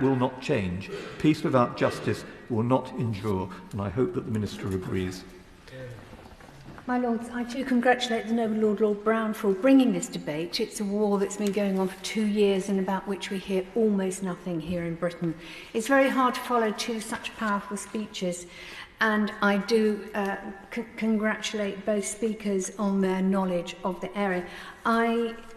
will not change. Peace without justice will not endure, and I hope that the Minister agrees. My Lords, I too congratulate the Noble Lord Brown for bringing this debate. It's a war that's been going on for 2 years and about which we hear almost nothing here in Britain. It's very hard to follow two such powerful speeches, and I do congratulate both speakers on their knowledge of the area.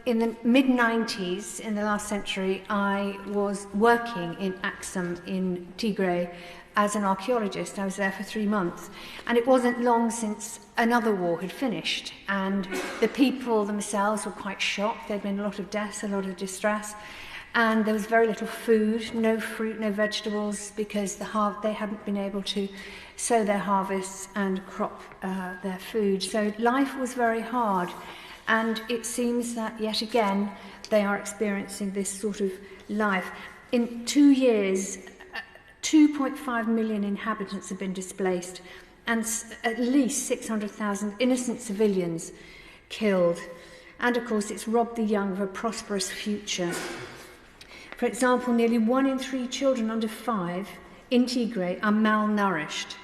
In the mid-90s, in the last century, I was working in Axum in Tigray as an archaeologist. I was there for 3 months, and it wasn't long since another war had finished, and the people themselves were quite shocked. There'd been a lot of deaths, a lot of distress, and there was very little food, no fruit, no vegetables, because they hadn't been able to sow their harvests and crop their food. So life was very hard, and it seems that yet again they are experiencing this sort of life. In 2 years, 2.5 million inhabitants have been displaced, and at least 600,000 innocent civilians killed. And of course, it's robbed the young of a prosperous future. For example, nearly 1 in 3 children under 5 in Tigray are malnourished.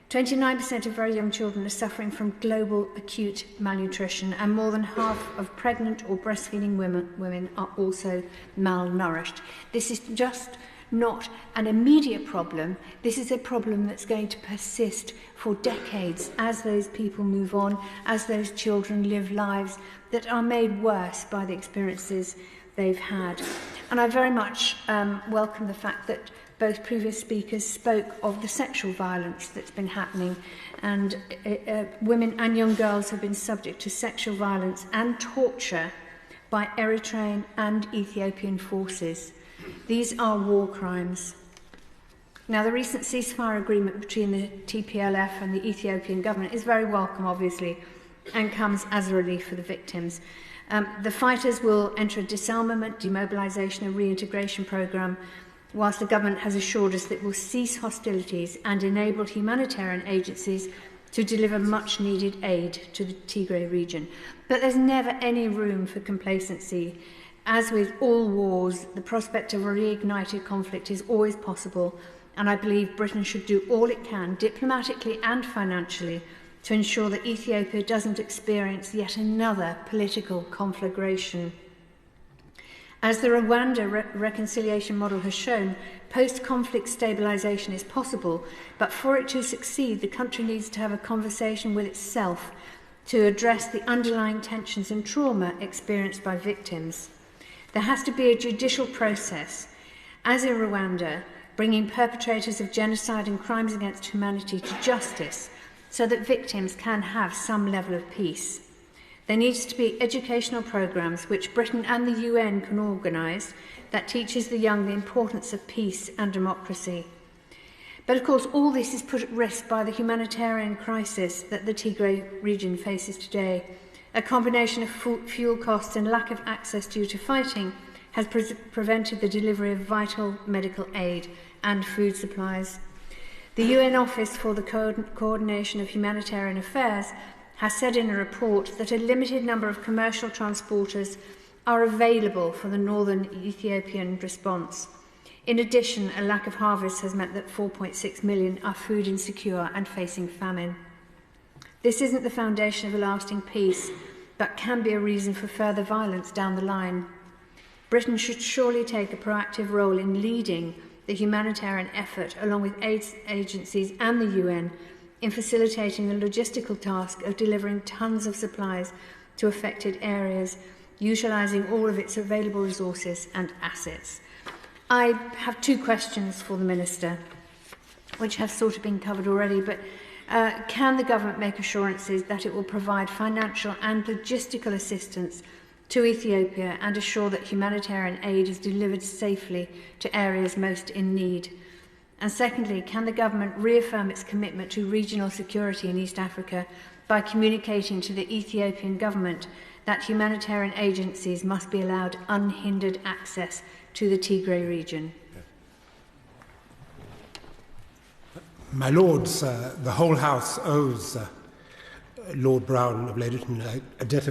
29% of very young children are suffering from global acute malnutrition, and more than half of pregnant or breastfeeding women are also malnourished. This is just not an immediate problem. This is a problem that's going to persist for decades as those people move on, as those children live lives that are made worse by the experiences they've had. And I very much welcome the fact that both previous speakers spoke of the sexual violence that's been happening, and women and young girls have been subject to sexual violence and torture by Eritrean and Ethiopian forces. These are war crimes. Now, the recent ceasefire agreement between the TPLF and the Ethiopian government is very welcome, obviously, and comes as a relief for the victims. The fighters will enter a disarmament, demobilisation and reintegration programme, whilst the government has assured us that it will cease hostilities and enable humanitarian agencies to deliver much-needed aid to the Tigray region. But there's never any room for complacency. As with all wars, the prospect of a reignited conflict is always possible, and I believe Britain should do all it can, diplomatically and financially, to ensure that Ethiopia doesn't experience yet another political conflagration. As the Rwanda reconciliation model has shown, post-conflict stabilisation is possible, but for it to succeed, the country needs to have a conversation with itself to address the underlying tensions and trauma experienced by victims. There has to be a judicial process, as in Rwanda, bringing perpetrators of genocide and crimes against humanity to justice so that victims can have some level of peace. There needs to be educational programmes which Britain and the UN can organise that teaches the young the importance of peace and democracy. But of course, all this is put at risk by the humanitarian crisis that the Tigray region faces today. A combination of fuel costs and lack of access due to fighting has prevented the delivery of vital medical aid and food supplies. The UN Office for the Coordination of Humanitarian Affairs has said in a report that a limited number of commercial transporters are available for the northern Ethiopian response. In addition, a lack of harvest has meant that 4.6 million are food insecure and facing famine. This isn't the foundation of a lasting peace, but can be a reason for further violence down the line. Britain should surely take a proactive role in leading the humanitarian effort, along with aid agencies and the UN, in facilitating the logistical task of delivering tons of supplies to affected areas, utilising all of its available resources and assets. I have 2 questions for the Minister, which have sort of been covered already, but can the government make assurances that it will provide financial and logistical assistance to Ethiopia and assure that humanitarian aid is delivered safely to areas most in need? And secondly, can the government reaffirm its commitment to regional security in East Africa by communicating to the Ethiopian government that humanitarian agencies must be allowed unhindered access to the Tigray region? My Lords, the whole House owes Lord Brown of Leadenhall a debt of